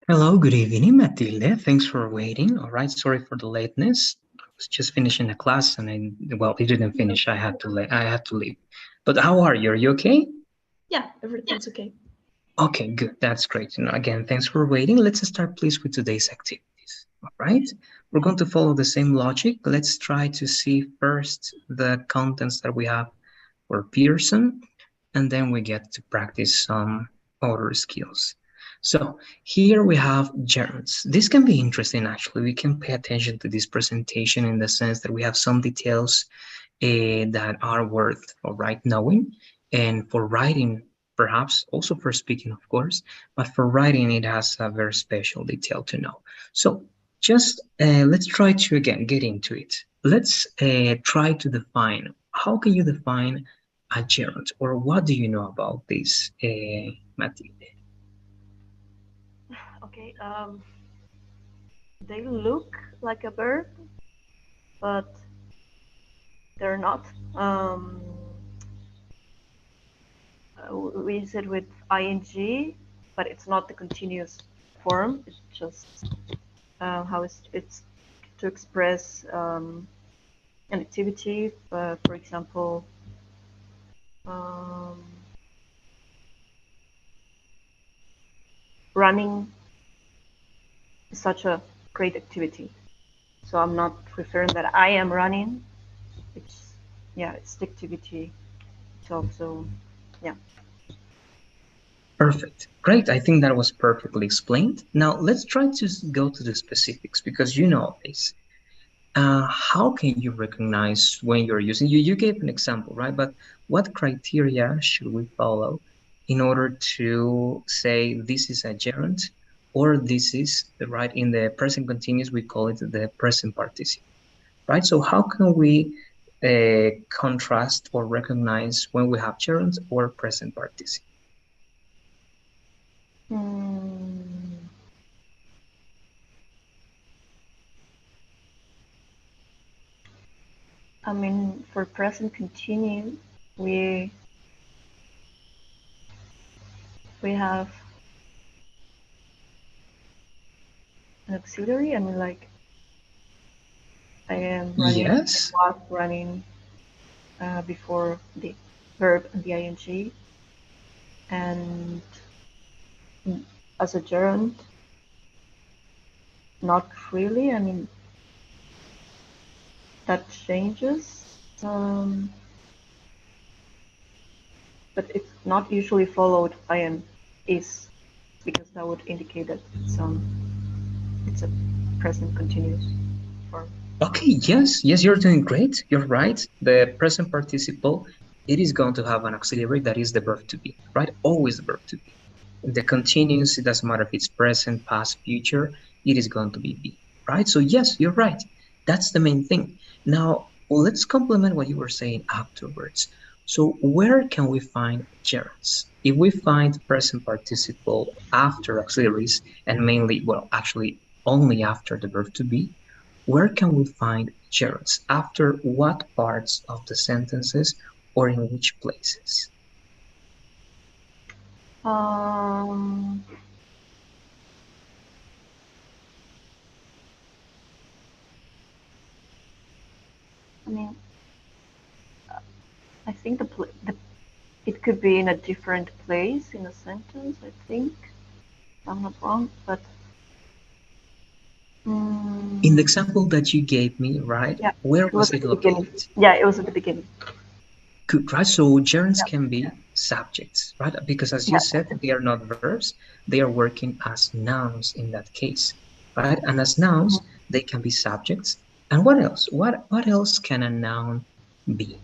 Hello, good evening, Matilde. Thanks for waiting. All right, sorry for the lateness. I was just finishing a class and well, it didn't finish. I had to leave. But how are you? Are you okay? Yeah, everything's okay. Okay, good. That's great. Again, thanks for waiting. Let's start, please, with today's activities. All right, we're going to follow the same logic. Let's try to see first the contents that we have for Pearson, and then we get to practice some other skills. So here we have gerunds. This can be interesting actually. We can pay attention to this presentation in the sense that we have some details that are worth, all right, knowing. And for writing, perhaps also for speaking, of course, but for writing, it has a very special detail to know. So just let's try to again get into it. Let's try to define. How can you define a gerund, or what do you know about this, Matilde? Okay, they look like a verb, but they're not. We use it with ing, but it's not the continuous form. It's just how it's to express an activity. For example, um, running is such a great activity. So I'm not referring that I am running. It's yeah, it's the activity itself. So yeah. Perfect. Great. I think that was perfectly explained. Now let's try to go to the specifics because you know this. How can you recognize when you're using you gave an example, right? But what criteria should we follow in order to say this is a gerund or this is the right in the present continuous we call it the present participle, right? So how can we contrast or recognize when we have gerunds or present participle? Hmm. I mean, for present continuous, we we have an auxiliary. I mean, like I am running, I Yes. was running before the verb and the ing, and as a gerund, not really. I mean, that changes, but it's not usually followed by an is, because that would indicate that it's a present continuous form. Okay, yes, you're doing great. You're right. The present participle, it is going to have an auxiliary that is the verb to be, right? Always the verb to be. The continuous, it doesn't matter if it's present, past, future, it is going to be, right? So yes, you're right. That's the main thing. Now, let's complement what you were saying afterwards. So where can we find gerunds? If we find present participle after auxiliaries, and mainly, well, actually only after the verb to be, where can we find gerunds? After what parts of the sentences or in which places? Um, I mean, I think it could be in a different place in a sentence. I think if I'm not wrong, but In the mm, example that you gave me, right, yeah, where it was was at it the beginning. located? Yeah, it was at the beginning. Good, right? So gerunds Yeah, can be subjects, right? Because as you yeah. said, they are not verbs, they are working as nouns in that case, right? And as nouns, they can be subjects. And what else? What else can a noun be?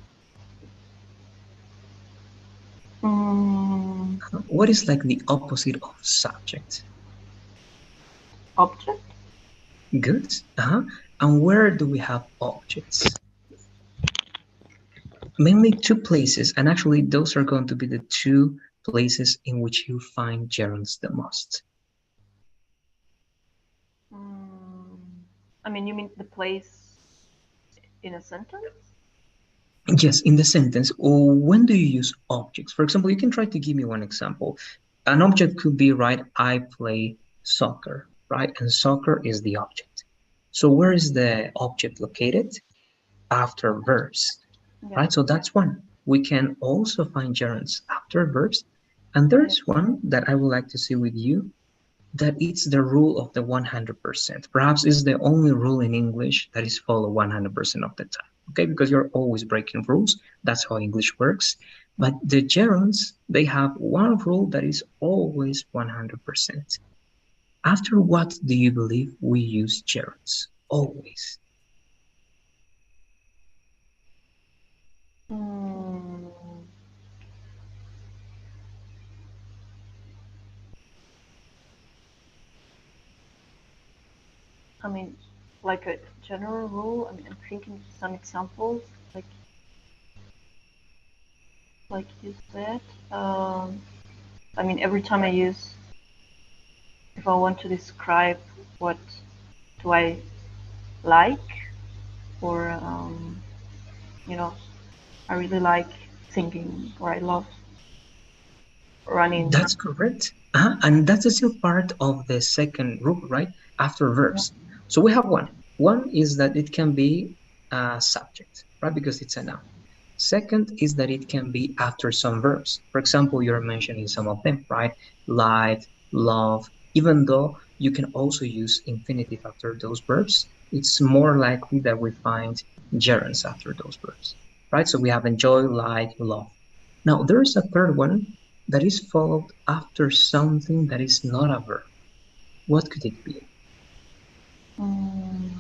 Mm, What is like the opposite of subject? object. Good. And where do we have objects? Mainly two places, and actually those are going to be the two places in which you find gerunds the most. Mm, I mean, you mean the place in a sentence? Yes, in the sentence. Or when do you use objects? For example, you can try to give me one example. An object could be, right, I play soccer, right? And soccer is the object. So where is the object located? After verbs, Yeah. right? So that's one. We can also find gerunds after verbs. And Yes. there's one that I would like to see with you, that it's the rule of the 100%. Perhaps it's the only rule in English that is followed 100% of the time. Okay, because you're always breaking rules. That's how English works. But the gerunds, they have one rule that is always 100%. After what do you believe we use gerunds? Always. Mm, I mean, like a general rule. I mean, I'm thinking some examples, like like you said. Um, I mean, every time I use, if I want to describe what do I like, or you know, I really like singing, or I love running. That's correct. And that's still part of the second rule, right? After Yeah. verbs. So we have one. One is that it can be a subject, right? Because it's a noun. Second is that it can be after some verbs. For example, you're mentioning some of them, right? Like, love, even though you can also use infinitive after those verbs, it's more likely that we find gerunds after those verbs, right? So we have enjoy, like, love. Now, there is a third one that is followed after something that is not a verb. What could it be? Mm,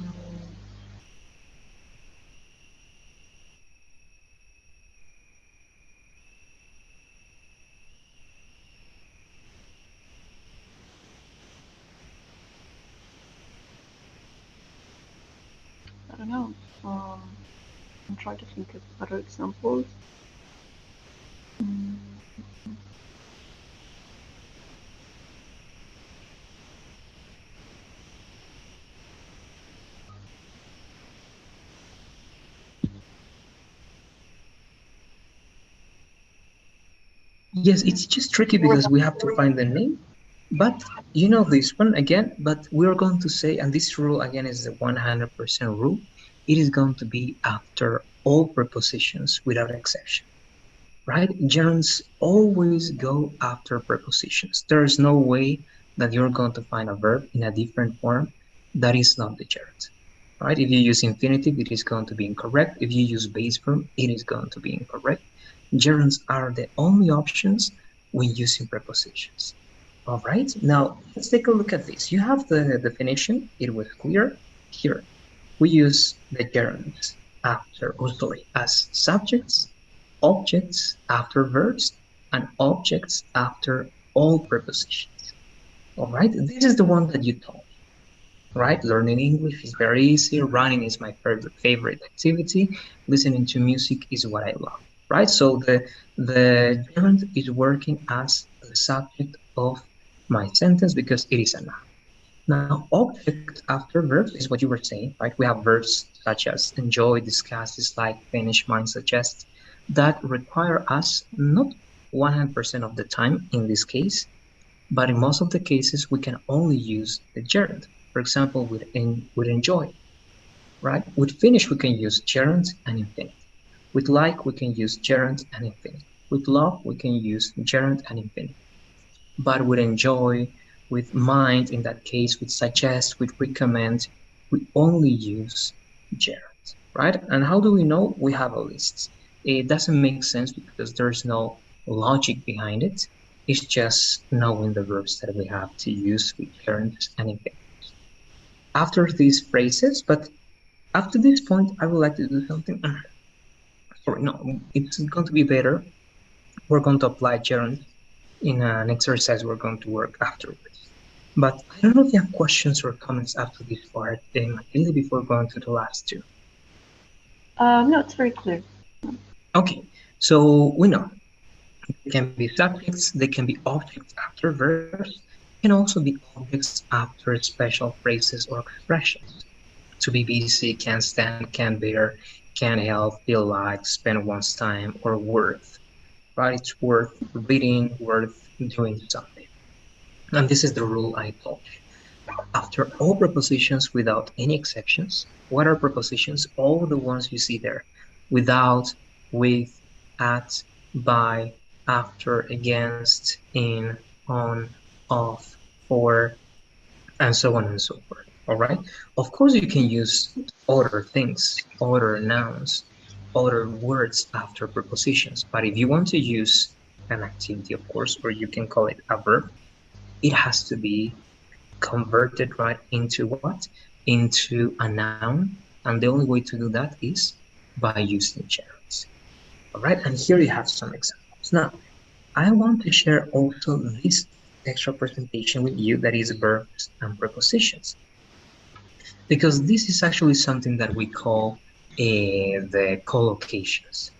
I don't know. Um, I'm trying to think of other examples. Mm, Yes, it's just tricky because we have to find the name, but you know this one again, but we're going to say, and this rule again is the 100% rule, it is going to be after all prepositions without exception, right? Gerunds always go after prepositions. There is no way that you're going to find a verb in a different form that is not the gerund, right? If you use infinitive, it is going to be incorrect. If you use base form, it is going to be incorrect. Gerunds are the only options when using prepositions. All right, now let's take a look at this. You have the definition, it was clear. Here, we use the gerunds after, oh sorry, as subjects, objects after verbs, and objects after all prepositions. All right, this is the one that you taught, right? Learning English is very easy. Running is my favorite activity. Listening to music is what I love, right? So the gerund is working as the subject of my sentence because it is a noun. Now, object after verbs is what you were saying, right? We have verbs such as enjoy, discuss, dislike, finish, mind, suggest that require us not 100% of the time in this case, but in most of the cases we can only use the gerund. For example, with enjoy, right? With finish we can use gerund and infinitive. With like we can use gerund and infinitive. With love we can use gerund and infinitive. But with enjoy, with mind in that case, with suggest, with recommend, we only use gerund, right? And how do we know? We have a list. It doesn't make sense because there's no logic behind it. It's just knowing the verbs that we have to use with gerunds and infinitives. After these phrases, but after this point, I would like to do something. Sorry, no, it's going to be better. We're going to apply gerunds in an exercise we're going to work afterwards. But I don't know if you have questions or comments after this part, Matilda, before going to the last two. no, it's very clear. Okay, so we know they can be subjects, they can be objects after verbs, they can also be objects after special phrases or expressions. To be busy, can stand, can bear, can help, feel like, spend one's time, or worth, right? It's worth reading, worth doing something. And this is the rule I told you. After all prepositions without any exceptions, what are prepositions? All the ones you see there. Without, with, at, by, after, against, in, on, of, for, and so on and so forth. All right. Of course, you can use other things, other nouns, other words after prepositions. But if you want to use an activity, of course, or you can call it a verb, it has to be converted right into what? Into a noun. And the only way to do that is by using gerunds. All right. And here you have some examples. Now, I want to share also this extra presentation with you that is verbs and prepositions, because this is actually something that we call the collocations,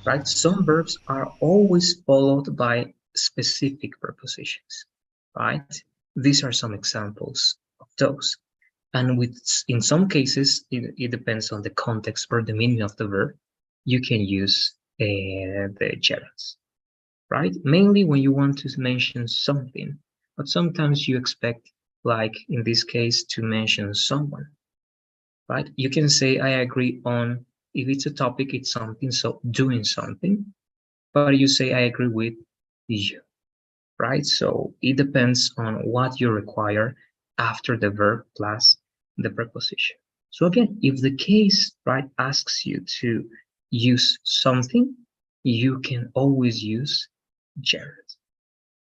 right? Some verbs are always followed by specific prepositions, right? These are some examples of those. And with in some cases, it depends on the context or the meaning of the verb, you can use the gerunds, right? Mainly when you want to mention something, but sometimes you expect, like in this case, to mention someone, right? You can say, I agree on, if it's a topic, it's something, so doing something, but you say, I agree with you, right? So it depends on what you require after the verb plus the preposition. So again, if the case, right, asks you to use something, you can always use Jared.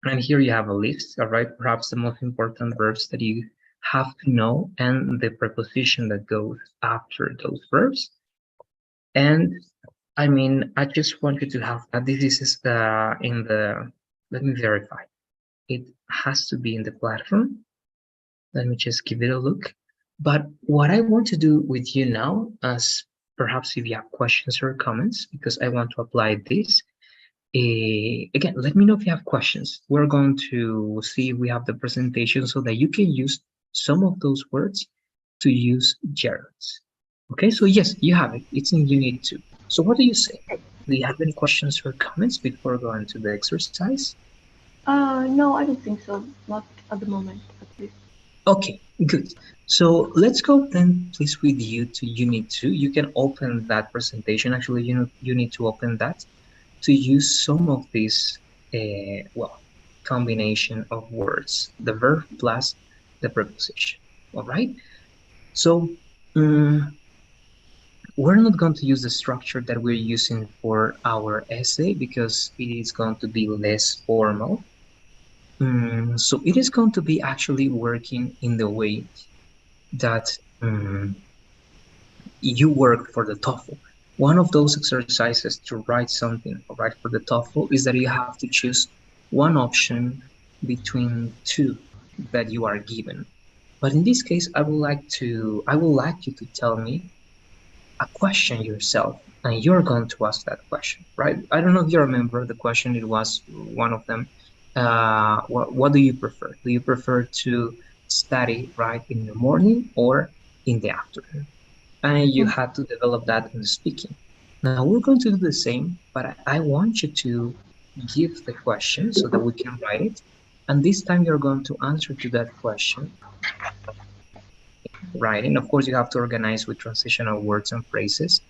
And here you have a list, all right, perhaps the most important verbs that you have to know and the preposition that goes after those verbs. And I mean, I just want you to have that. This is in the, let me verify. It has to be in the platform. Let me just give it a look. But what I want to do with you now, as perhaps if you have questions or comments, because I want to apply this, again, let me know if you have questions. We're going to see if we have the presentation so that you can use some of those words to use gerunds. Okay, so yes, you have it. It's in Unit 2. So what do you say? Do you have any questions or comments before going to the exercise? No, I don't think so. Not at the moment, at least. Okay, good. So let's go then, please, with you to Unit 2. You can open that presentation. Actually, you need to open that to use some of these, well, combination of words, the verb plus the preposition. All right. So we're not going to use the structure that we're using for our essay because it is going to be less formal. So it is going to be actually working in the way that um, you work for the TOEFL. One of those exercises to write something, right, for the TOEFL is that you have to choose one option between two that you are given. But in this case, I would like you to tell me a question yourself, and you're going to ask that question, right? I don't know if you remember the question. It was one of them. What do you prefer? Do you prefer to study right in the morning or in the afternoon? And you Mm. had to develop that in speaking. Now we're going to do the same, but I want you to give the question so that we can write it. And this time you're going to answer to that question writing. Of course, you have to organize with transitional words and phrases,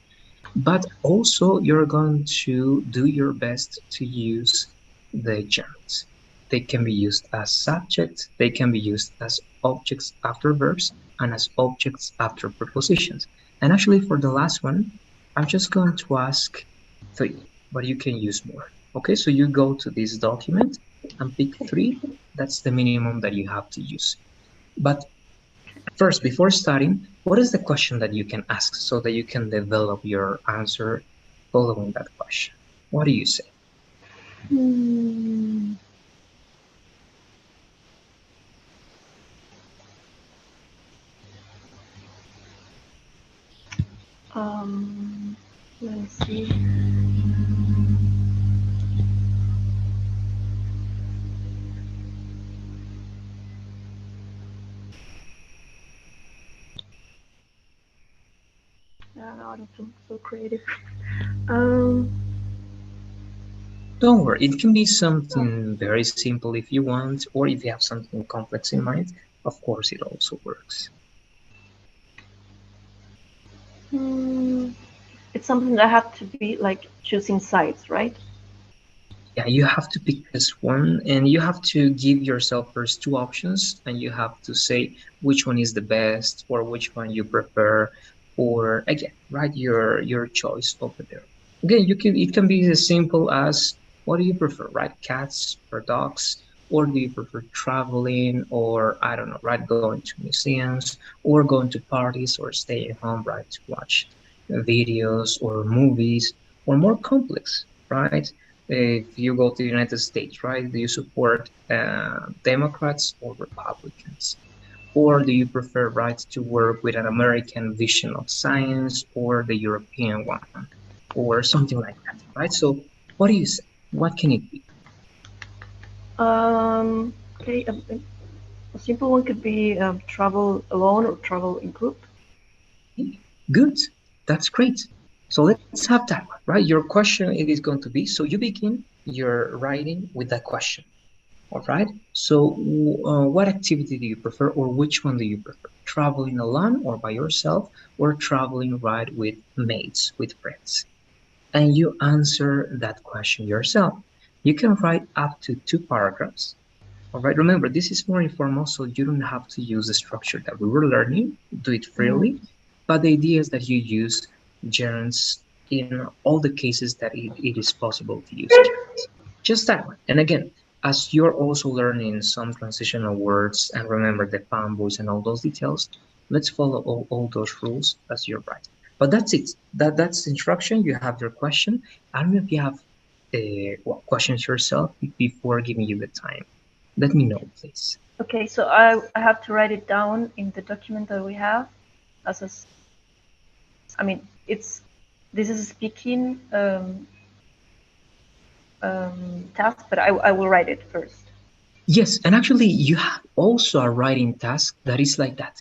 but also you're going to do your best to use the gerunds. They can be used as subjects, they can be used as objects after verbs, and as objects after prepositions. And actually, for the last one, I'm just going to ask three, but you can use more. Okay, so you go to this document and pick three. That's the minimum that you have to use. But first, before starting, what is the question that you can ask so that you can develop your answer following that question? What do you say? Hmm. Um, Let me see. No, I don't feel so creative. Um, Don't worry, it can be something very simple if you want, or if you have something complex in mind, of course it also works. Hmm, it's something that I have to be like choosing sides, right? Yeah, you have to pick just one, and you have to give yourself first two options, and you have to say which one is the best or which one you prefer, or again, write your choice over there. Again, you can it can be as simple as what do you prefer, right? Cats or dogs, or do you prefer traveling, or I don't know, right? Going to museums, or going to parties, or staying home, right? To watch videos or movies, or more complex, right? If you go to the United States, right? Do you support Democrats or Republicans? Or do you prefer, right, to work with an American vision of science or the European one, or something like that, right? So, what do you say? What can it be? Okay, a simple one could be travel alone or travel in group. Okay, good. That's great. So let's have that one, right? Your question it is going to be so you begin your writing with that question. All right. So, what activity do you prefer, or which one do you prefer? Traveling alone or by yourself, or traveling right with mates, with friends? And you answer that question yourself. You can write up to two paragraphs. All right. Remember, this is more informal, so you don't have to use the structure that we were learning. Do it Mm-hmm. freely. But the idea is that you use gerunds in all the cases that it is possible to use gerunds. Just that one. And again, as you're also learning some transitional words and remember the palm voice and all those details, let's follow all those rules as you're writing. But that's it. That's the instruction. You have your question. I don't know if you have questions yourself before giving you the time. Let me know, please. Okay, so I have to write it down in the document that we have as a, I mean, it's, this is a speaking task, but I will write it first. Yes, and actually, you have also a writing task that is like that.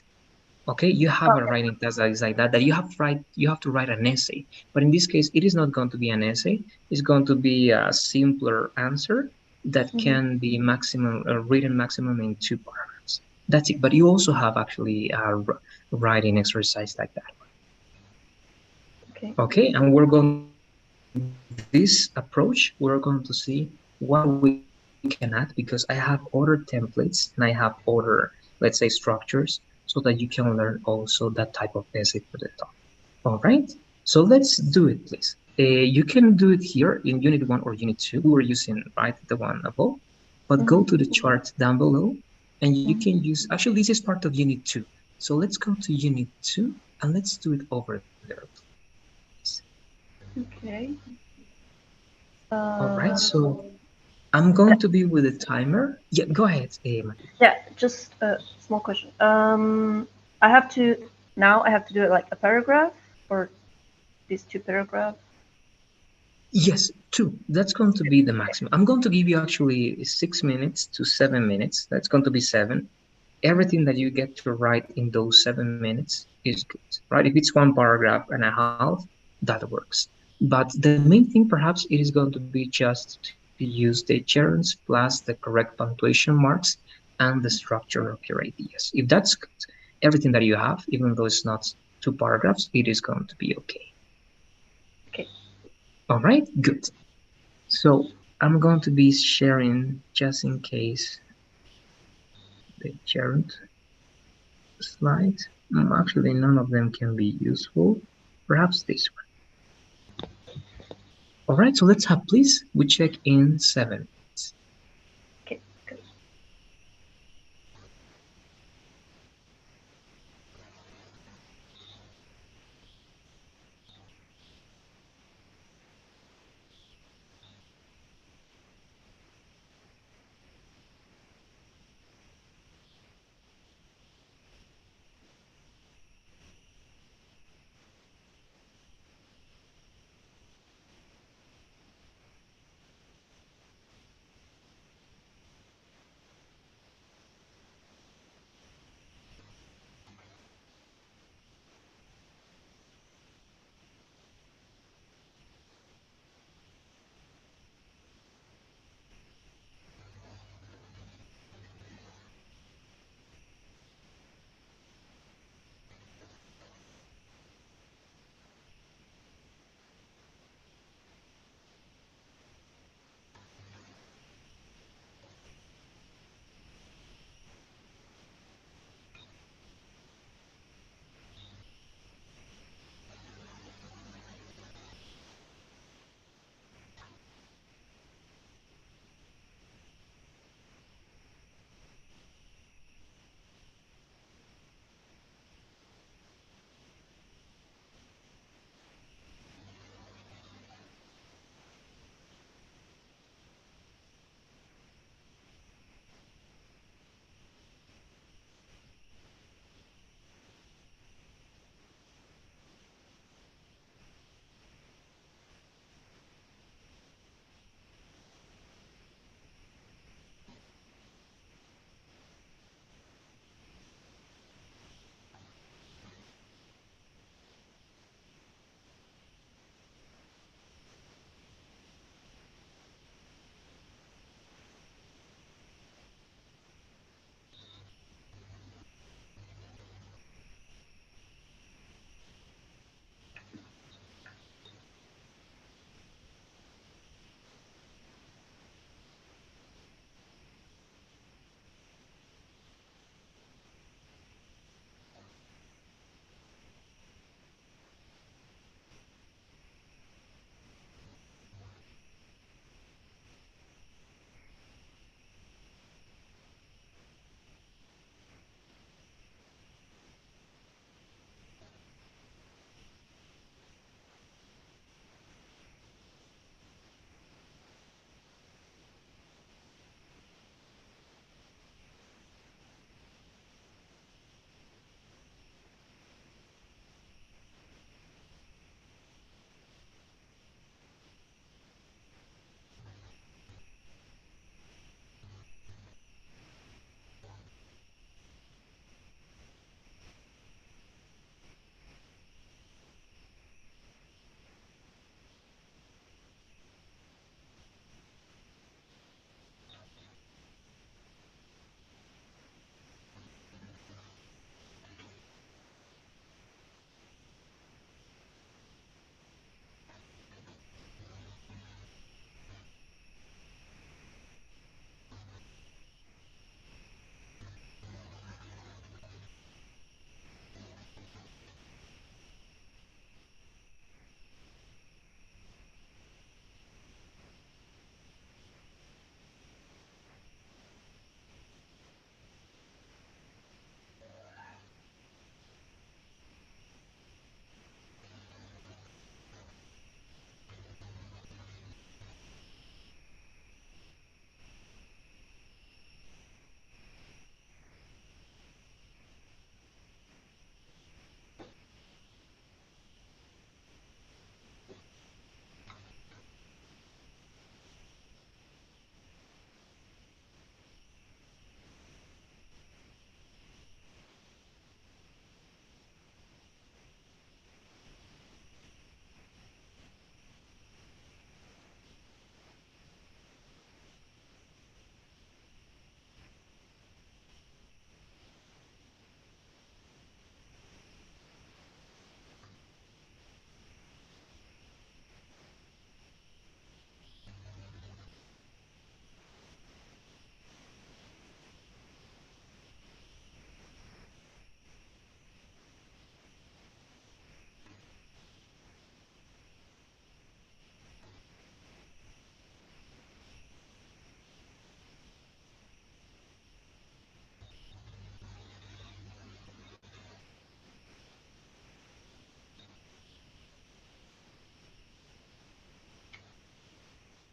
Okay, you have a Okay. writing task that is like that. That you have to write an essay. But in this case, it is not going to be an essay. It's going to be a simpler answer that Mm-hmm. can be maximum written maximum in two paragraphs. That's it. But you also have actually a writing exercise like that. Okay. Okay, and we're going to see with this approach, we're going to see what we can add because I have other templates and I have other, let's say, structures so that you can learn also that type of essay for the top. All right, so let's do it, please. You can do it here in Unit 1 or Unit 2. We were using, right, the one above, but go Mm-hmm. to the chart down below and you can Mm-hmm. use, actually, this is part of Unit 2. So let's go to Unit 2 and let's do it over there, please. Okay. All right, Uh, so I'm going to be with a timer. Yeah, go ahead, Maria. yeah, just a small question. I have to, now I have to do it like a paragraph or these two paragraphs. Yes, two. That's going to be the maximum. I'm going to give you actually 6 minutes to 7 minutes. That's going to be seven. Everything that you get to write in those 7 minutes is good, right? If it's one paragraph and a half, that works. But the main thing, perhaps, it is going to be just to use the gerunds plus the correct punctuation marks and the structure of your ideas. If that's good, everything that you have, even though it's not two paragraphs, it is going to be okay. Okay. All right, good. So I'm going to be sharing just in case the gerund slides. Actually, none of them can be useful. Perhaps this one. All right, so let's have, please. We check in 7 minutes. Okay. Good.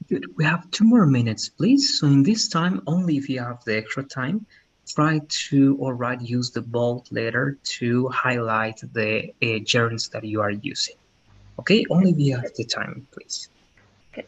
Good. We have 2 more minutes, please. So in this time, only if you have the extra time, try to or write use the bold letter to highlight the gerunds that you are using. Okay, Okay. only if you have the time, please. Okay.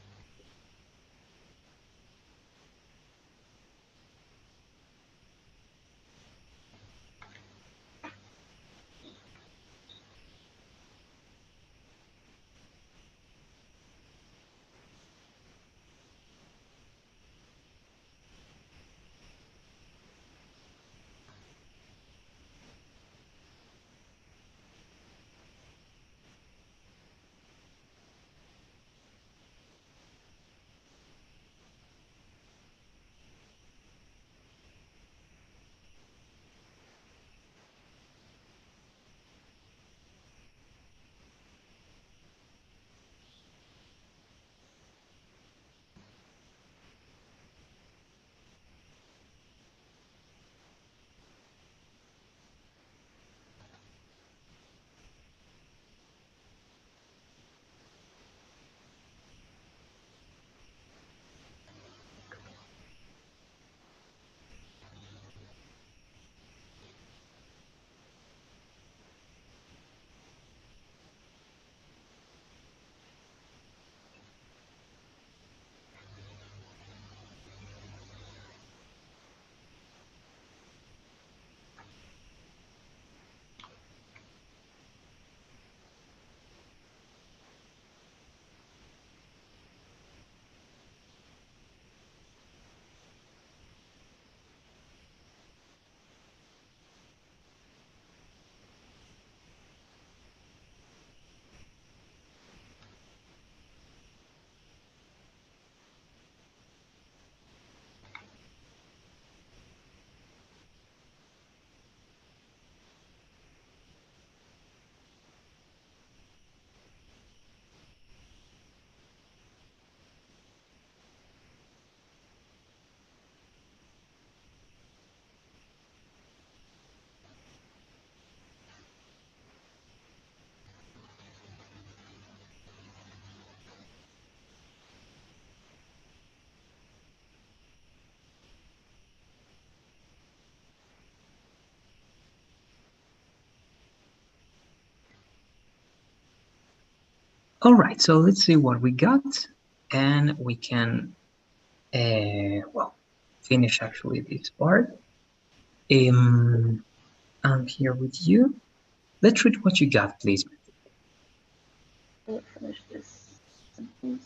All right, so let's see what we got, and we can, well, finish actually this part. Um, I'm here with you. Let's read what you got, please. Let's finish this sentence.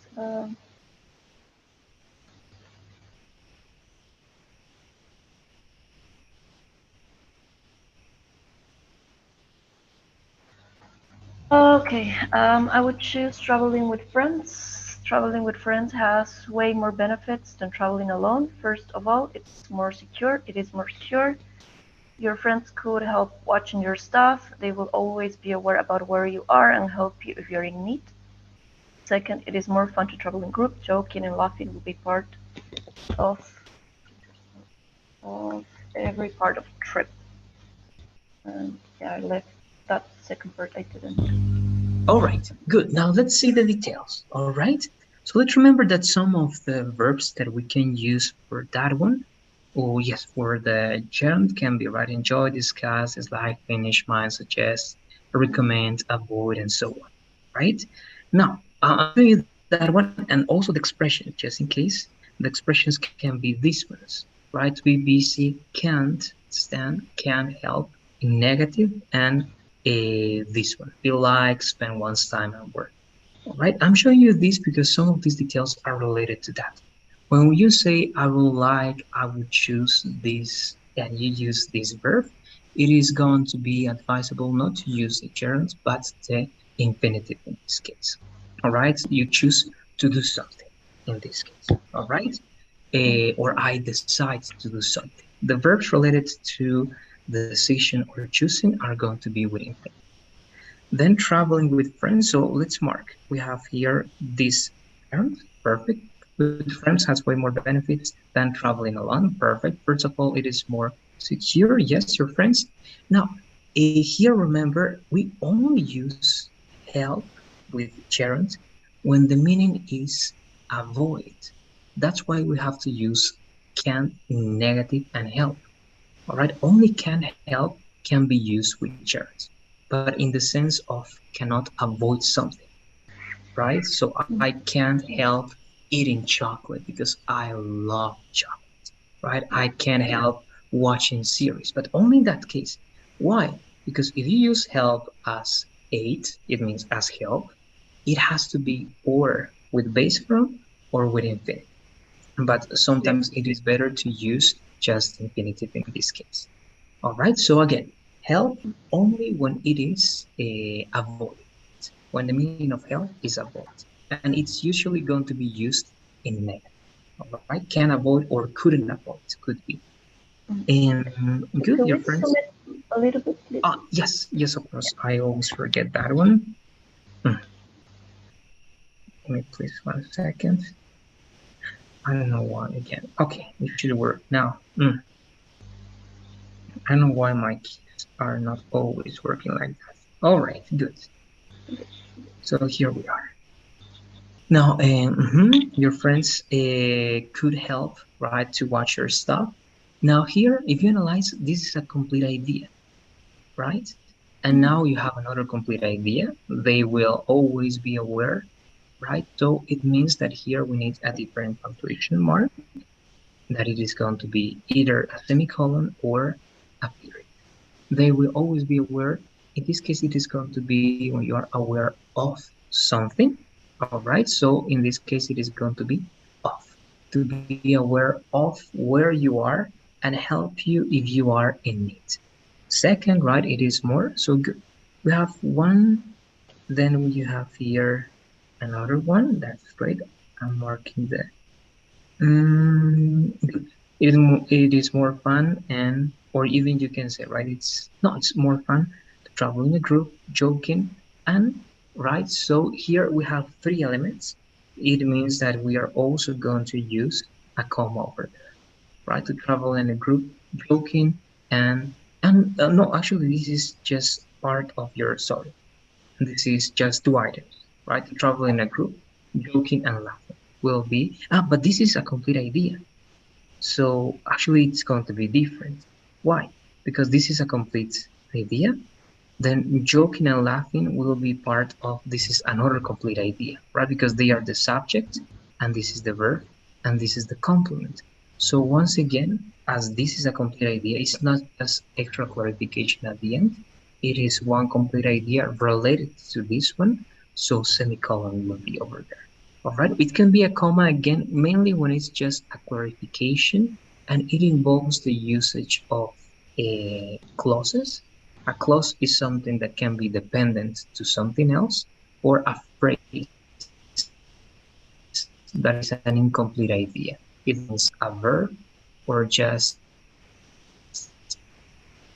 Okay, I would choose traveling with friends. Traveling with friends has way more benefits than traveling alone. First of all, it's more secure. It is more secure. Your friends could help watching your stuff. They will always be aware about where you are and help you if you're in need. Second, it is more fun to travel in group. Joking and laughing will be part of of every part of the trip. And yeah, I left that second part. I didn't. All right, good. Now let's see the details. All right. So let's remember that some of the verbs that we can use for that one, oh yes, for the gerund can be right, enjoy, discuss, dislike, finish, mind, suggest, recommend, avoid, and so on. Right? Now, I'm showing you that one and also the expression, just in case. The expressions can be these ones, right? To be busy, can't stand, can help, in negative, and this one, feel like, spend one's time at work. All right, I'm showing you this because some of these details are related to that. When you say I would like, I would choose this, and you use this verb, it is going to be advisable not to use the gerund, but the infinitive in this case. All right, you choose to do something in this case. All right, or I decide to do something. The verbs related to the decision or choosing are going to be with infinitive. Then traveling with friends. So let's mark. We have here this parent. Perfect. With friends has way more benefits than traveling alone. Perfect. First of all, it is more secure. Yes, your friends. Now, here remember, we only use help with gerund when the meaning is avoid. That's why we have to use can in negative and help. All right, only can help can be used with gerunds, but in the sense of cannot avoid something, right? So I can't help eating chocolate because I love chocolate, right? I can't help watching series, but only in that case. Why? Because if you use help as aid, it means as help, it has to be or with base form or with infinitive. But Yeah. sometimes it is better to use just infinitive in this case. All right, so again, help only when it is avoid, when the meaning of help is avoid. And it's usually going to be used in negative. All right, can avoid or couldn't avoid, could be. And good, Could your we friends. zoom it a little bit, please? Ah, yes, yes, of course. I always forget that one. Hmm, Give me please 1 second. I don't know why again. Okay, it should work now. I don't know why my keys are not always working like that. All right, good. So here we are. Now, your friends could help, right, to watch your stuff. Now, here, if you analyze, this is a complete idea, right? And now you have another complete idea. They will always be aware, right? So it means that here we need a different punctuation mark, that it is going to be either a semicolon or a period. They will always be aware. In this case, it is going to be when you are aware of something. All right. So in this case, it is going to be of, to be aware of where you are and help you if you are in need. Second, right, it is more. So good. We have one, then we have here another one. That's great. I'm marking the good. It is more fun, and or even you can say, right, it's no, it's more fun to travel in a group, joking, and right. So here we have three elements. It means that we are also going to use a comma over there, right, to travel in a group, joking, and no, actually, this is just part of your sorry. This is just two items, right? To travel in a group, joking and laughing will be but this is a complete idea. So actually it's going to be different. Why? Because this is a complete idea. Then joking and laughing will be part of this is another complete idea, right? Because they are the subject and this is the verb and this is the complement. So once again, as this is a complete idea, it's not just extra clarification at the end. It is one complete idea related to this one. So semicolon will be over there. All right. It can be a comma again, mainly when it's just a clarification and it involves the usage of clauses. A clause is something that can be dependent to something else, or a phrase that is an incomplete idea. It means a verb or just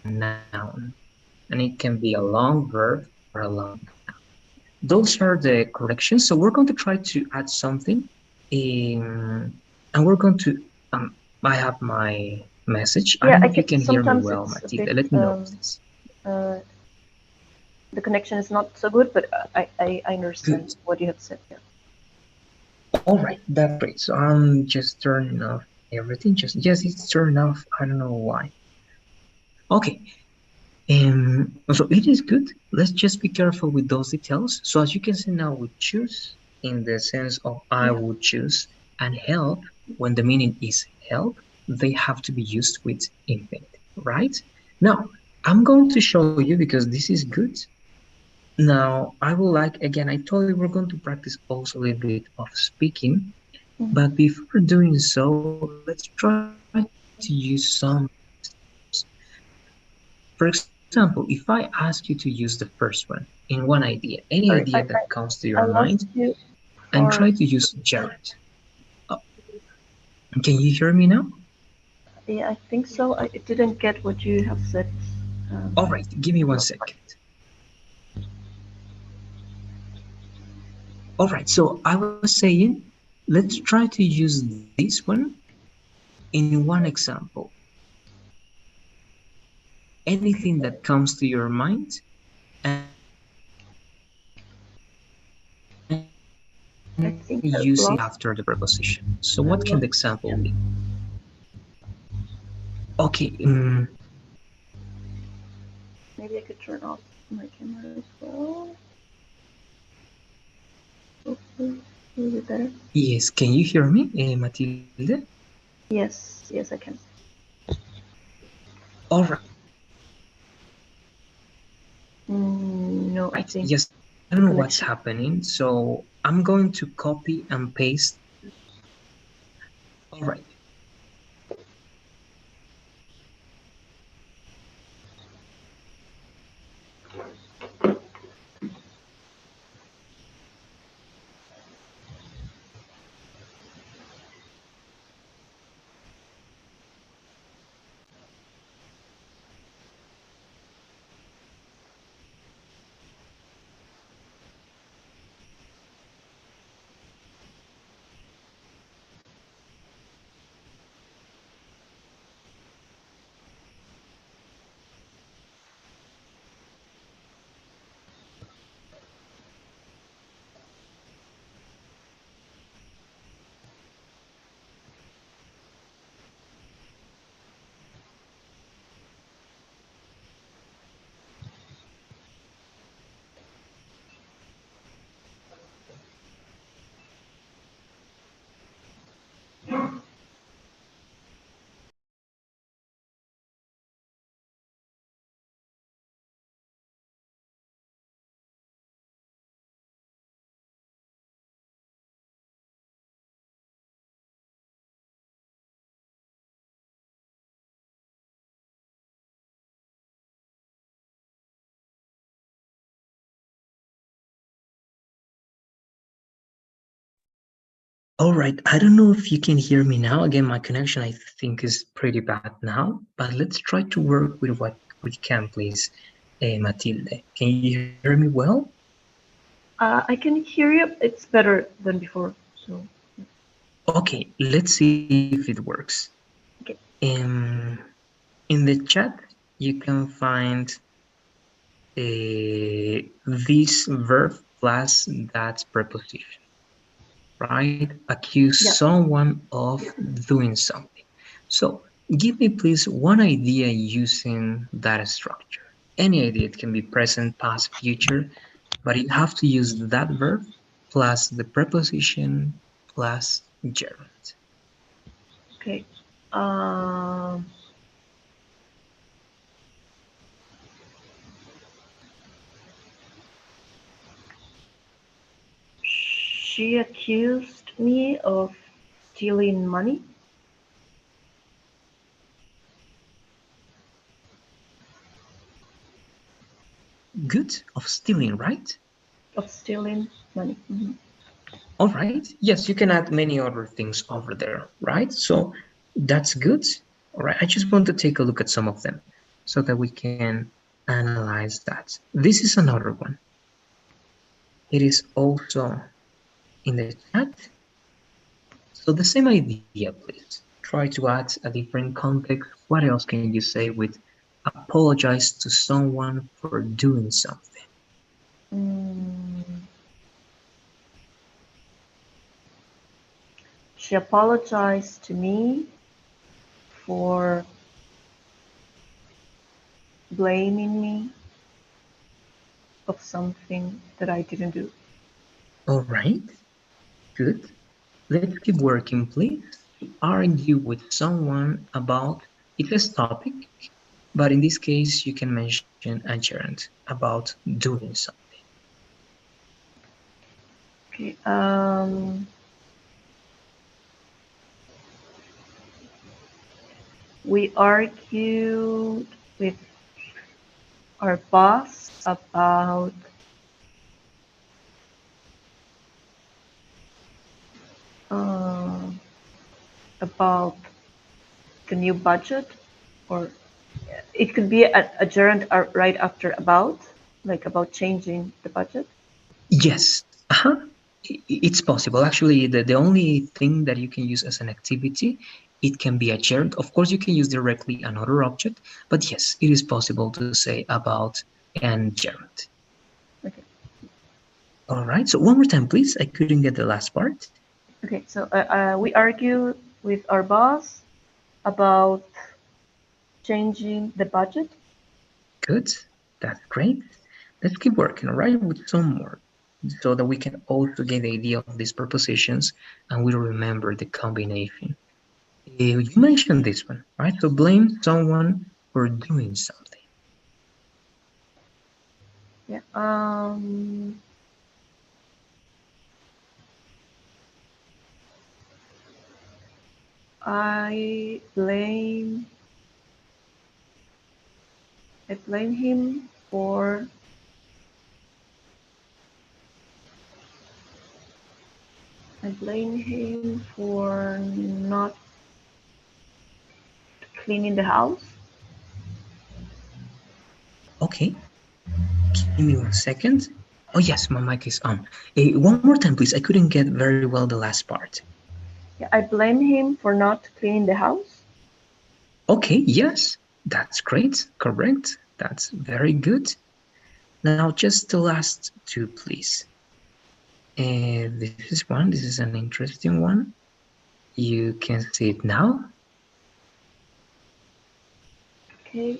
a noun. And it can be a long verb or a long noun. Those are the corrections. So we're going to try to add something. And we're going to, I have my message. I don't know if you can hear Yeah, me I well, get Matilda. sometimes Let me know it's if a this. bit uh, the connection is not so good, but I Good. understand what you have said. Yeah. All right, that's great. So I'm just turning off everything. Just yes, it's turned off. I don't know why. Okay. So it is good. Let's just be careful with those details. So as you can see now, we choose in the sense of I Yeah. would choose and help when the meaning is help, they have to be used with infinitive, right? Now, I'm going to show you because this is good. Now, I will like again, I told you we're going to practice also a little bit of speaking, Mhm. but before doing so, let's try to use some examples. For example, if I ask you to use the first one in one idea, any idea that comes to your mind, Sorry, and I try to lost use you gerund. for. Oh, can you hear me now? Yeah, I think so. I didn't get what you have said. All Um, right, give me one second. All right, so I was saying, let's try to use this one in one example. Anything that comes to your mind, and try to use I and think I use it lost. after the preposition. So I what can the lost. example Yeah. be? Okay, Maybe I could turn off my camera as well. Hopefully, a little bit better. yes, can you hear me, Matilde? Yes, yes, I can. All right, No, I think yes, I don't know the what's connection. happening, so I'm going to copy and paste. All right. All right, I don't know if you can hear me now. Again, my connection I think is pretty bad now, but let's try to work with what we can, please. Matilde, can you hear me well? I can hear you. It's better than before. So, Okay, let's see if it works. okay. In the chat, you can find this verb plus that preposition, right? Accuse Yeah. someone of doing something. So give me please one idea using that structure. Any idea, it can be present, past, future, but you have to use that verb plus the preposition plus gerund. Okay. Um, she accused me of stealing money. Good, of stealing, right? Of stealing money. All right. Yes, you can add many other things over there, right? So that's good. All right. I just want to take a look at some of them so that we can analyze that. This is another one. It is also in the chat. So the same idea, please. Try to add a different context. What else can you say with apologize to someone for doing something? Mm, she apologized to me for blaming me of something that I didn't do. All right. Good. Let's keep working, please. To argue with someone about it's a topic, but in this case, you can mention a gerund about doing something. Okay. We argued with our boss uh, about the new budget, or it could be a gerund right after about, like about changing the budget. Yes, it's possible. Actually, the only thing that you can use as an activity, it can be a gerund. Of course, you can use directly another object, but yes, it is possible to say about and gerund. Okay. All right, so one more time, please. I couldn't get the last part. Okay, so we argue with our boss about changing the budget. Good. That's great. Let's keep working, all right, with some more so that we can also get the idea of these prepositions and we remember the combination. You mentioned this one, right? So blame someone for doing something. Yeah. I blame I blame him for I blame him for not cleaning the house. Okay, give me 1 second. Oh, yes, my mic is on. One more time, please. I couldn't get very well the last part. Yeah, I blame him for not cleaning the house. Okay, yes, that's great. Correct. That's very good. Now, just the last two, please. This is one. This is an interesting one. You can see it now. Okay.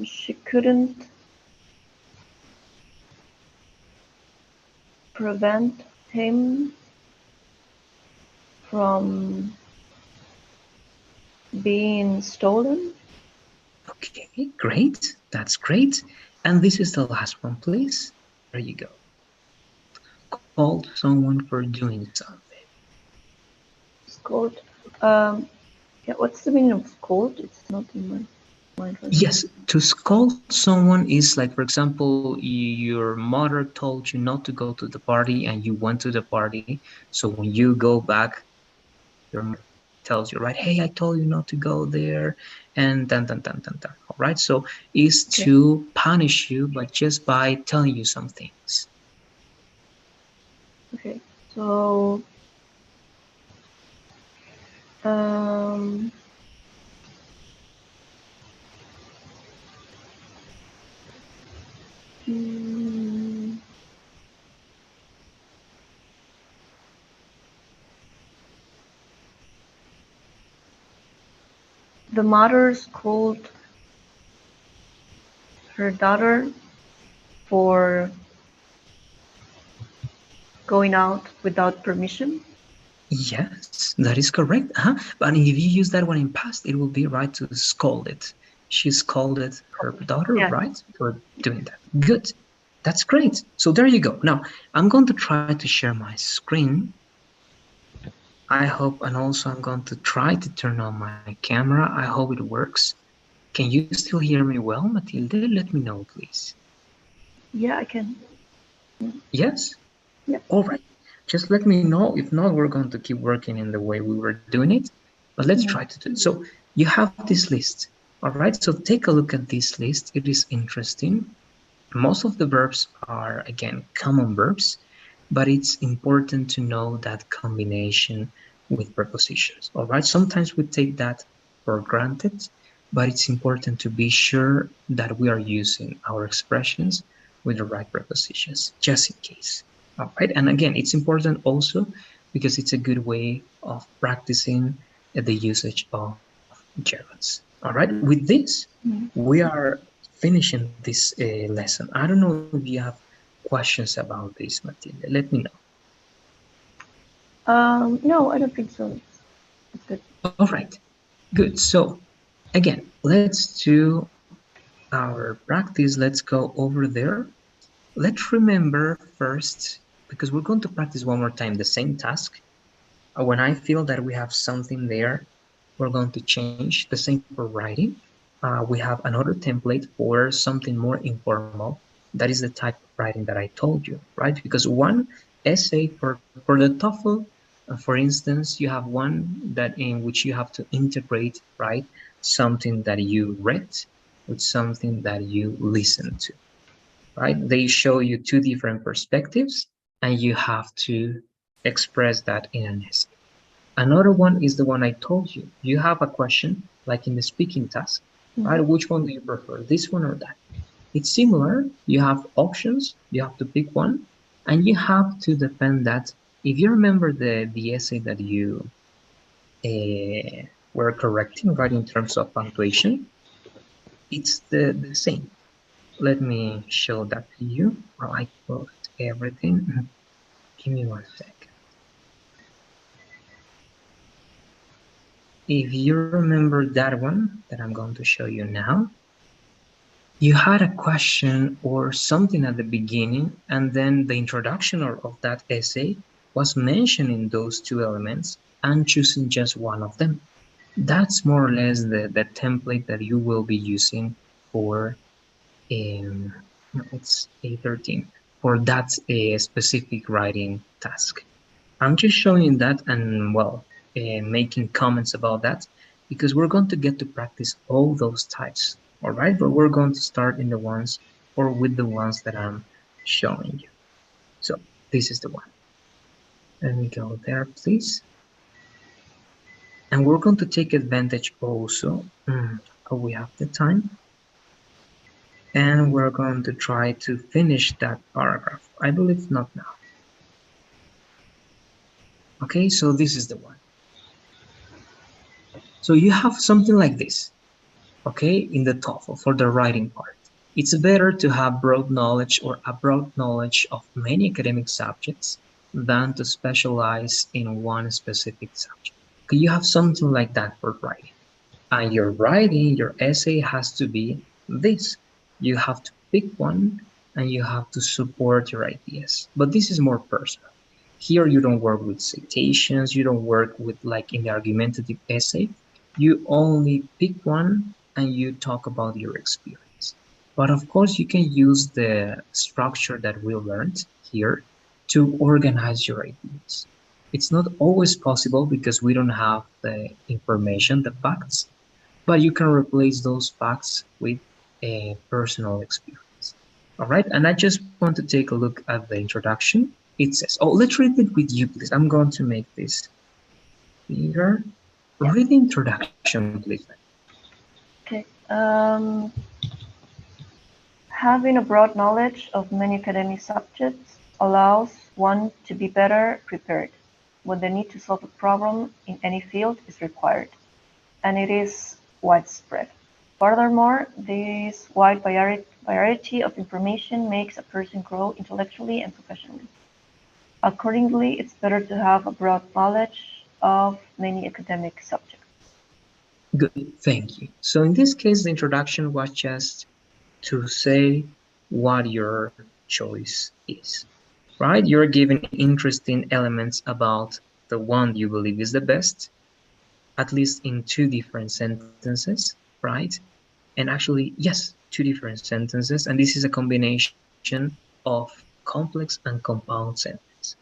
She couldn't prevent him from being stolen. Okay, great. That's great. And this is the last one, please. There you go. Called someone for doing something. Scold. Um, yeah, what's the meaning of scold? It's not in my mind right now. Yes, to scold someone is like, for example, your mother told you not to go to the party and you went to the party. So when you go back, your mother tells you, right, hey, I told you not to go there, and dun. All right, so is Okay. to punish you, but just by telling you some things. Okay. So, um, mm, the mother scolded her daughter for going out without permission. Yes, that is correct. But if you use that one in past, it will be right to scold it. She scolded her daughter, Yeah. right, for doing that. Good. That's great. So there you go. Now, I'm going to try to share my screen. I hope, and also I'm going to try to turn on my camera. I hope it works. Can you still hear me well, Matilde? Let me know, please. Yeah, I can. Yes? Yeah. All right. Just let me know. If not, we're going to keep working in the way we were doing it. But let's try Mhm. to do it. So you have this list. All right. So take a look at this list. It is interesting. Most of the verbs are, again, common verbs, but it's important to know that combination with prepositions. All right. Sometimes we take that for granted, but it's important to be sure that we are using our expressions with the right prepositions, just in case. All right. And again, it's important also because it's a good way of practicing the usage of gerunds. All right. With this, Mhm. we are finishing this lesson. I don't know if you have questions about this, Matilde. Let me know. No, I don't think so. It's good. All right. Good. So again, let's do our practice. Let's go over there. Let's remember first, because we're going to practice one more time the same task. When I feel that we have something there, we're going to change. The same for writing. We have another template for something more informal. That is the type of writing that I told you, right? Because one essay for the TOEFL, for instance, you have one that in which you have to integrate, right? something that you read with something that you listen to, right? They show you two different perspectives and you have to express that in an essay. Another one is the one I told you. You have a question, like in the speaking task, right? Which one do you prefer, this one or that? It's similar. You have options, you have to pick one, and you have to defend that. If you remember the essay that you were correcting, right, in terms of punctuation, it's the same. Let me show that to you while I closed everything. Give me 1 second. If you remember that one that I'm going to show you now, you had a question or something at the beginning, and then the introduction of that essay was mentioning those two elements and choosing just one of them. That's more or less the template that you will be using for um, it's A13 for that specific writing task. I'm just showing that and well, making comments about that because we're going to get to practice all those types. All right, but we're going to start in the ones or with the ones that I'm showing you. So this is the one. Let me go there, please. And we're going to take advantage also. We have the time. And we're going to try to finish that paragraph. I believe not now. Okay, so this is the one. So you have something like this, okay, in the TOEFL for the writing part. It's better to have broad knowledge or a broad knowledge of many academic subjects than to specialize in one specific subject. Okay, you have something like that for writing. And your writing, your essay has to be this. You have to pick one and you have to support your ideas. But this is more personal. Here you don't work with citations, you don't work with like in the argumentative essay. You only pick one and you talk about your experience. But of course, you can use the structure that we learned here to organize your ideas. It's not always possible because we don't have the information, the facts, but you can replace those facts with a personal experience. All right, and I just want to take a look at the introduction. It says, oh, let's read it with you, please. I'm going to make this bigger. Yeah. Read the introduction, please. Okay. Having a broad knowledge of many academic subjects allows one to be better prepared when the need to solve a problem in any field is required, and it is widespread. Furthermore, this wide variety of information makes a person grow intellectually and professionally. Accordingly, it's better to have a broad knowledge of many academic subjects. Good, thank you. So in this case, the introduction was just to say what your choice is, right? You're giving interesting elements about the one you believe is the best, at least in two different sentences, right? And actually, yes, two different sentences. And this is a combination of complex and compound sentences,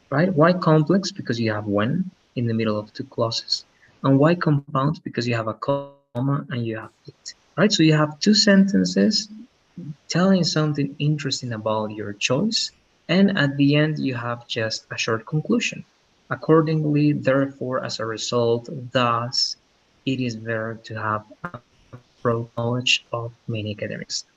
right? Why complex? Because you have when in the middle of two clauses. And why compound? Because you have a comma and you have it, right? So you have two sentences telling something interesting about your choice. And at the end, you have just a short conclusion. Accordingly, therefore, as a result, thus, it is better to have a broad knowledge of many academic subjects.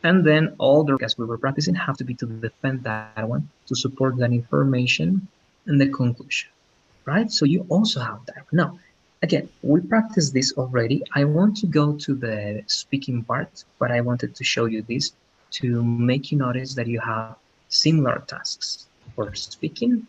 And then all the rest, like as we were practicing, have to be to defend that one, to support that information and the conclusion, right? So you also have that. Now, again, we practiced this already. I want to go to the speaking part, but I wanted to show you this to make you notice that you have similar tasks for speaking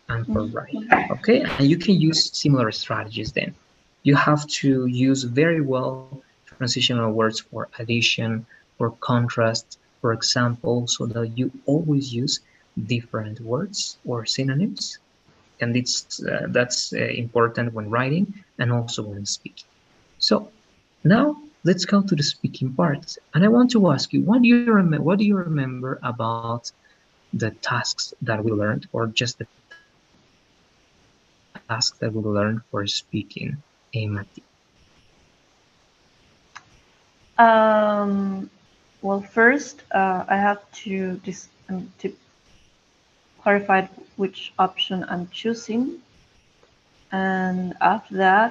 and for writing, okay? And you can use similar strategies then. You have to use very well transitional words for addition, for contrast, for example, so that you always use different words or synonyms. And that's important when writing and also when speaking. So now let's go to the speaking part. And I want to ask you, what do you remember about the tasks that we learned, or just the tasks that we have task that we learned for speaking, Mati? Well, first, I have to clarify which option I'm choosing, and after that,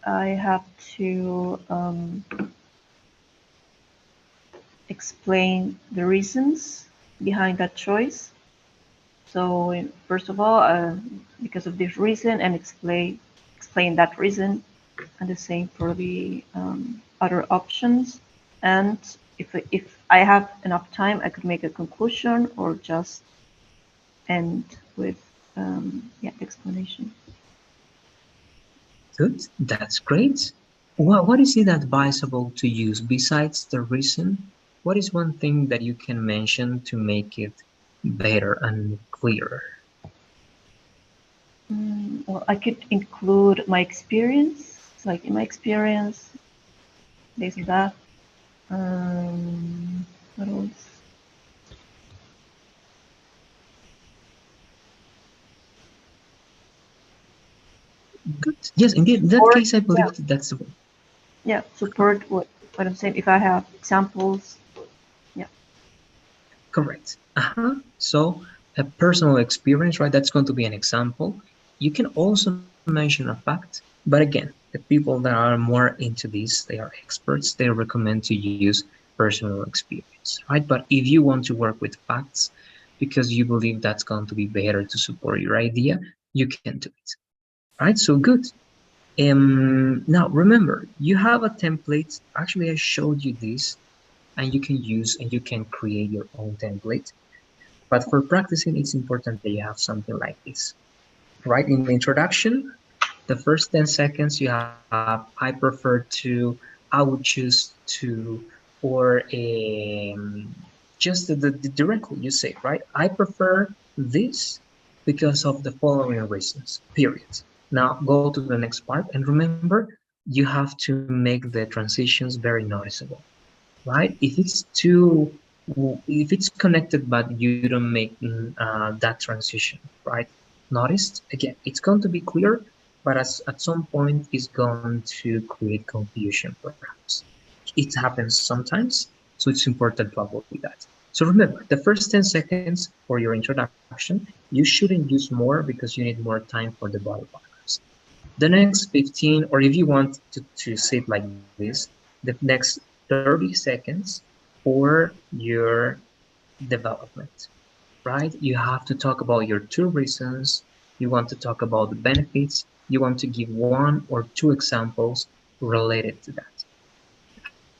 I have to explain the reasons behind that choice. So first of all, because of this reason, and explain that reason, and the same for the other options. And if I have enough time, I could make a conclusion or just end with yeah, explanation. Good, that's great. What is it advisable to use besides the reason? What is one thing that you can mention to make it better and clearer? Well, I could include my experience, like in my experience, this and that. What else? Good. Yes, indeed. In that Support, case, I yeah, believe that's the yeah, support what I'm saying. If I have examples, yeah. correct. So a personal experience, right? That's going to be an example. You can also mention a fact, but again, the people that are more into this, they are experts. They recommend to use personal experience, right? But if you want to work with facts because you believe that's going to be better to support your idea, you can do it, right? So good. Now remember, you have a template. Actually, I showed you this, and you can use and you can create your own template. But for practicing, it's important that you have something like this. Right in the introduction, the first 10 seconds you have I prefer to, I would choose to, or just directly you say, right? I prefer this because of the following reasons, period. Now go to the next part, and remember, you have to make the transitions very noticeable, right? If it's connected but you don't make that transition, right? Noticed again, it's going to be clear, but at some point it's going to create confusion perhaps. It happens sometimes, so it's important to avoid that. So remember, the first 10 seconds for your introduction, you shouldn't use more because you need more time for the body partners. The next 15, or if you want to say it like this, the next 30 seconds for your development, right? You have to talk about your two reasons. You want to talk about the benefits. You want to give one or two examples related to that.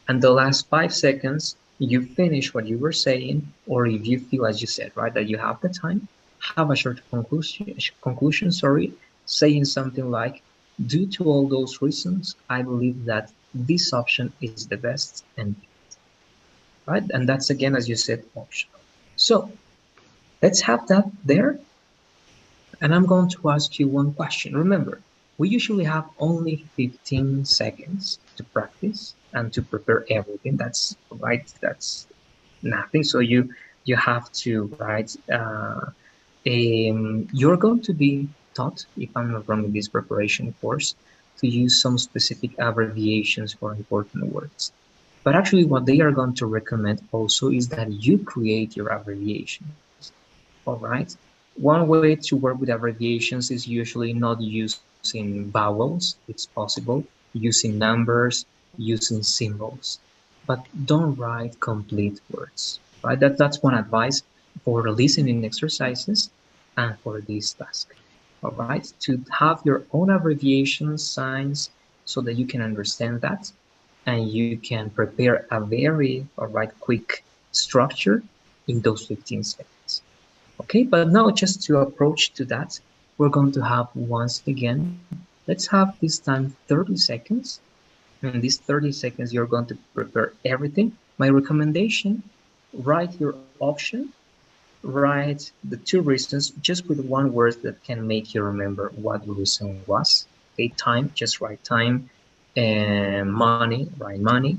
And the last 5 seconds, you finish what you were saying, or if you feel, as you said, right, that you have the time, have a short conclusion, sorry, saying something like, due to all those reasons, I believe that this option is the best, and right, and that's again, as you said, optional. So let's have that there. And I'm going to ask you one question. Remember, we usually have only 15 seconds to practice and to prepare everything. That's right. That's nothing. So you have to write. You're going to be taught, if I'm not wrong, in this preparation course, to use some specific abbreviations for important words. But actually, what they are going to recommend also is that you create your abbreviations. All right. One way to work with abbreviations is usually not using vowels, it's possible, using numbers, using symbols, but don't write complete words. Right? That's one advice for listening exercises and for this task. All right. To have your own abbreviation signs so that you can understand that and you can prepare a very, all right, quick structure in those 15 seconds. Okay, but now just to approach to that, we're going to have once again, let's have this time 30 seconds. And in these 30 seconds, you're going to prepare everything. My recommendation, write your option, write the two reasons just with one word that can make you remember what the reason was. Okay, time, just write time, and money, write money,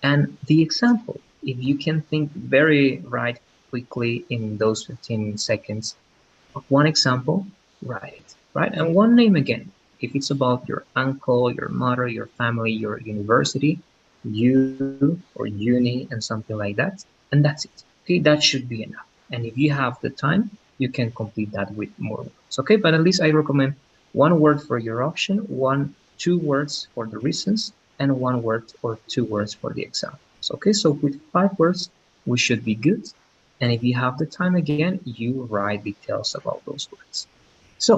and the example. If you can think very right quickly in those 15 seconds of one example, write it. right? And one name again. If it's about your uncle, your mother, your family, your university, you or uni, and something like that, and that's it. Okay, that should be enough. And if you have the time, you can complete that with more words. Okay, but at least I recommend one word for your option, two words for the reasons, and one word or two words for the examples. Okay, so with 5 words, we should be good. And if you have the time again, you write details about those words. So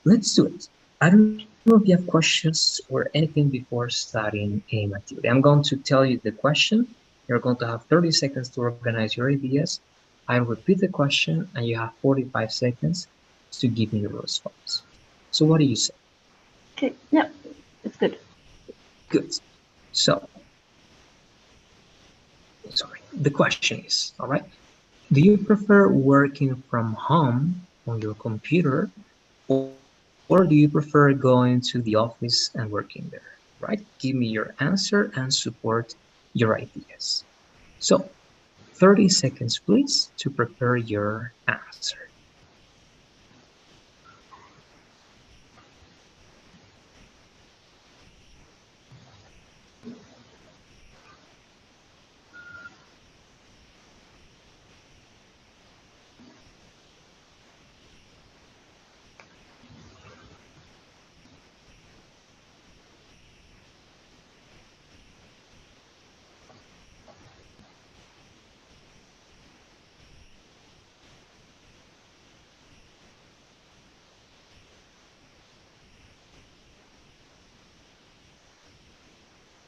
let's do it. I don't know if you have questions or anything before starting a activity. I'm going to tell you the question. You're going to have 30 seconds to organize your ideas. I'll repeat the question and you have 45 seconds to give me your response. So what do you say? Okay, yeah, it's good. Good. So, sorry. The question is, all right, do you prefer working from home on your computer, or do you prefer going to the office and working there? Right? Give me your answer and support your ideas. So, 30 seconds, please, to prepare your answer.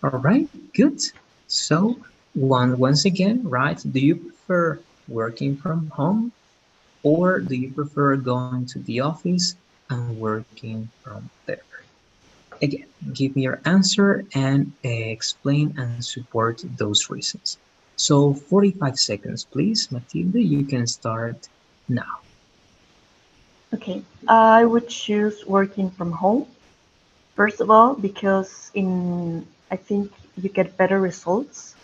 All right, good. So, once again, right? Do you prefer working from home, or do you prefer going to the office and working from there? Again, give me your answer and explain and support those reasons. So 45 seconds, please. Matilda, you can start now. Okay, I would choose working from home. First of all, because I think you get better results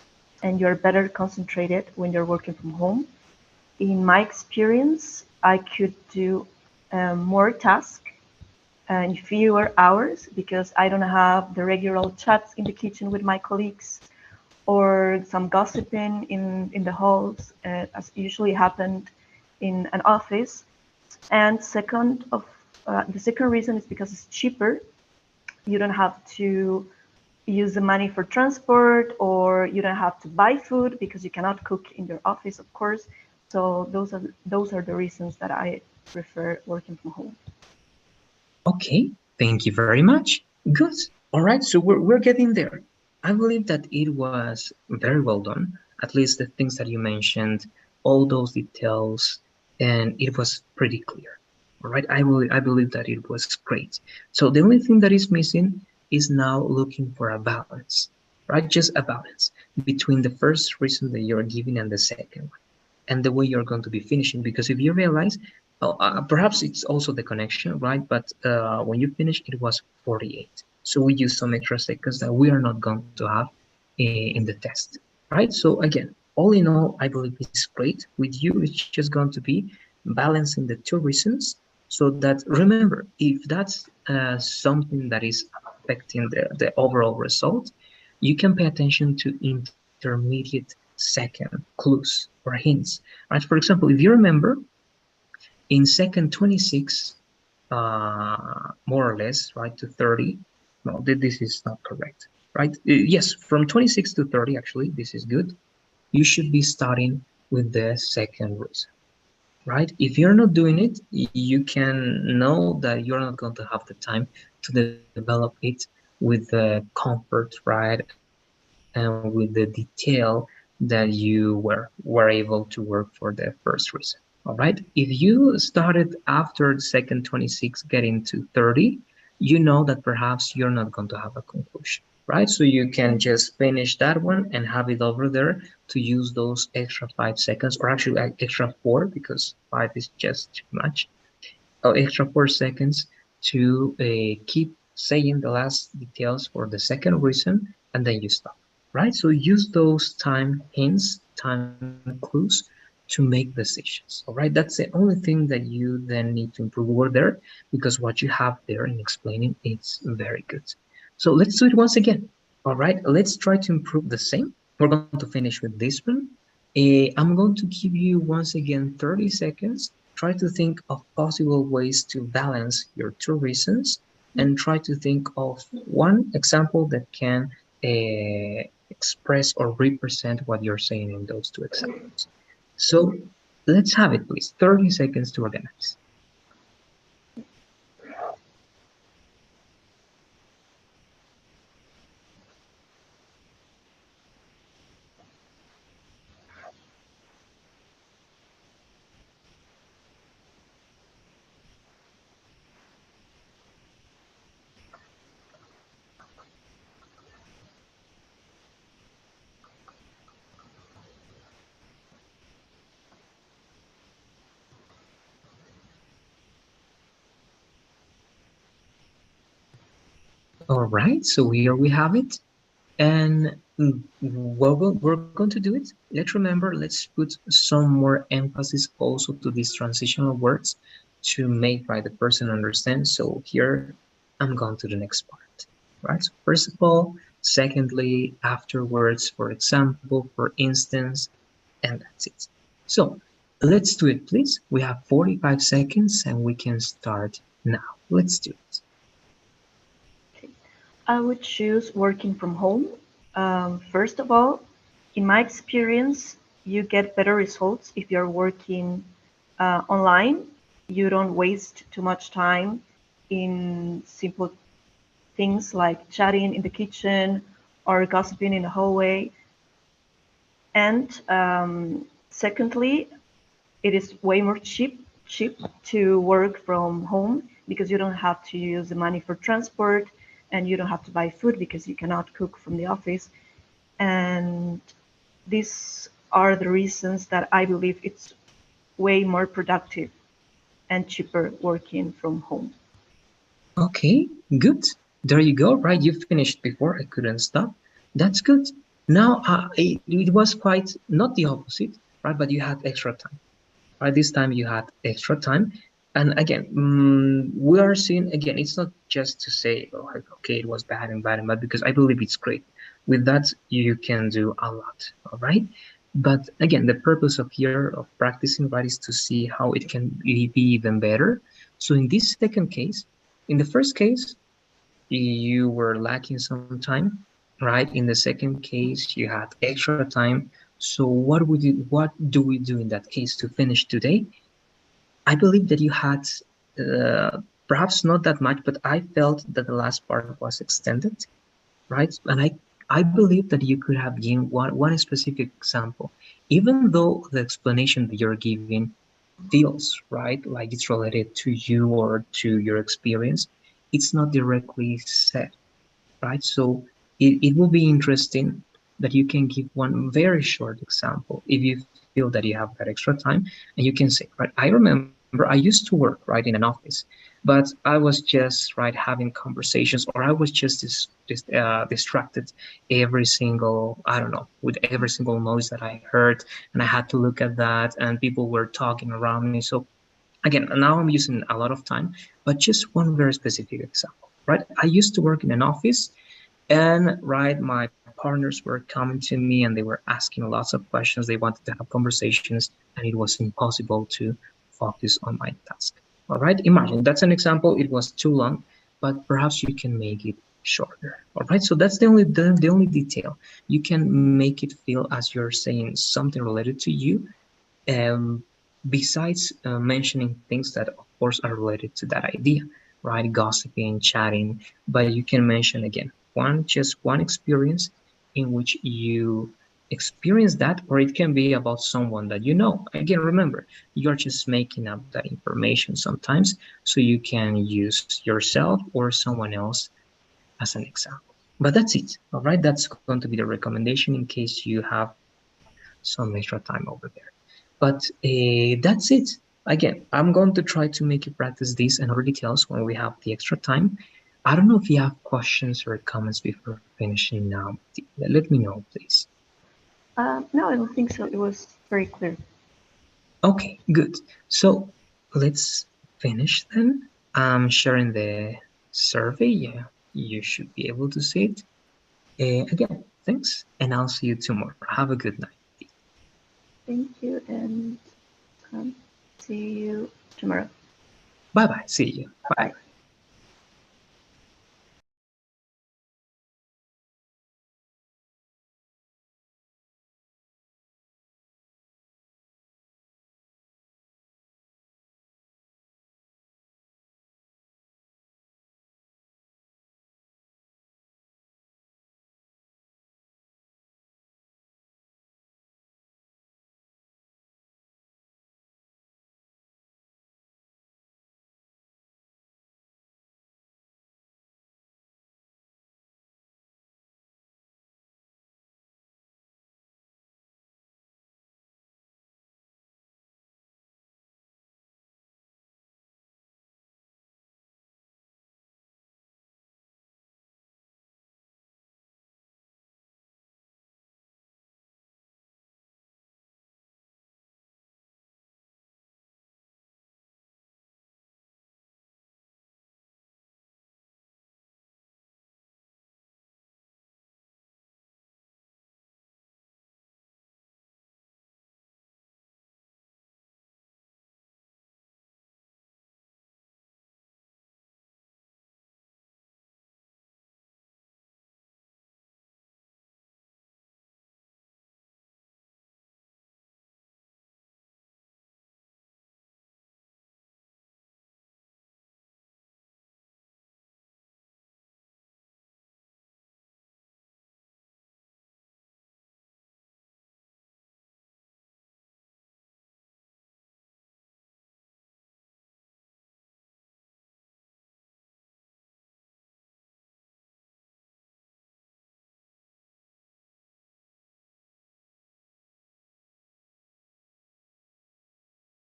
and you're better concentrated when you're working from home. In my experience, I could do more tasks in fewer hours because I don't have the regular chats in the kitchen with my colleagues or some gossiping in the halls, as usually happened in an office. And the second reason is because it's cheaper. You don't have to use the money for transport, or you don't have to buy food because you cannot cook in your office, of course. So those are the reasons that I prefer working from home. Okay, thank you very much. Good. All right, so we're getting there. I believe that it was very well done. At least the things that you mentioned, all those details, and it was pretty clear. All right, I believe that it was great. So the only thing that is missing is now looking for a balance, right? Just a balance between the first reason that you're giving and the second one, and the way you're going to be finishing. Because if you realize, oh, perhaps it's also the connection, right? But when you finish, it was 48. So we use some extra seconds that we are not going to have in the test, right? So again, all in all, I believe it's great. With you, it's just going to be balancing the two reasons, so that, remember, if that's something that is affecting the overall result, you can pay attention to intermediate second clues or hints, right? For example, if you remember, in second 26, more or less, right, to 30, no, this is not correct, right? Yes, from 26 to 30, actually, this is good. You should be starting with the second reason, right? If you're not doing it, you can know that you're not going to have the time to develop it with the comfort, right, and with the detail that you were able to work for the first reason. All right. If you started after the second 26 getting to 30, you know that perhaps you're not going to have a conclusion, right? So you can just finish that one and have it over there to use those extra 5 seconds, or actually extra four, because five is just too much. Extra 4 seconds to keep saying the last details for the second reason, and then you stop, right? So use those time hints, time clues, to to make decisions. All right, that's the only thing that you then need to improve over there, because what you have there in explaining is very good. So let's do it once again. All right, let's try to improve the same. We're going to finish with this one. I'm going to give you once again 30 seconds. Try to think of possible ways to balance your two reasons, and try to think of one example that can express or represent what you're saying in those two examples. So let's have it, please. 30 seconds to organize. All right, so here we have it. And we're going to do it. Let's remember, let's put some more emphasis also to these transitional words to make right the person understand. So here I'm going to the next part. Right. So first of all, secondly, afterwards, for example, for instance, and that's it. So let's do it, please. We have 45 seconds and we can start now. Let's do it. Okay. I would choose working from home. First of all, in my experience, you get better results if you're working online. You don't waste too much time in simple things like chatting in the kitchen or gossiping in the hallway. And secondly, it is way more cheap to work from home because you don't have to use the money for transport and you don't have to buy food because you cannot cook from the office. And these are the reasons that I believe it's way more productive and cheaper working from home. Okay, good. There you go, right? You finished before I couldn't stop. That's good. Now, it was quite not the opposite, right? But you had extra time, right? This time you had extra time. And again, we are seeing, again, it's not just to say, oh, like, okay, it was bad and bad and bad, because I believe it's great. With that, you can do a lot, all right? But again, the purpose of here of practicing, right, is to see how it can be even better. So in this second case, in the first case, you were lacking some time, right? In the second case, you had extra time. So what do we do in that case to finish today? I believe that you had perhaps not that much, but I felt that the last part was extended, right? And I believe that you could have given one specific example, even though the explanation that you're giving feels right, like it's related to you or to your experience. It's not directly said, right? So it will be interesting that you can give one very short example if you feel that you have that extra time, and you can say, right, I remember I used to work right in an office, but I was just right having conversations, or I was just distracted every single, I don't know, with every single noise that I heard, and I had to look at that, and people were talking around me. So again, now I'm using a lot of time, but just one very specific example, right? I used to work in an office, and right, my partners were coming to me and they were asking lots of questions. They wanted to have conversations, and it was impossible to focus on my task. All right, imagine that's an example. It was too long, but perhaps you can make it shorter. All right, so that's the only detail. You can make it feel as you're saying something related to you, um, besides mentioning things that of course are related to that idea, right? Gossiping, chatting, but you can mention again just one experience in which you experience that, or it can be about someone that you know. Again, remember, you're just making up that information sometimes, so you can use yourself or someone else as an example. But that's it. All right, that's going to be the recommendation in case you have some extra time over there. But that's it. Again, I'm going to try to make you practice these and other details when we have the extra time. I don't know if you have questions or comments before finishing now. Let me know, please. No, I don't think so. It was very clear. Okay, good. So let's finish then. I'm sharing the survey. Yeah, you should be able to see it. Again, thanks, and I'll see you tomorrow. Have a good night. Thank you, and see you tomorrow. Bye bye. See you. Bye. Bye.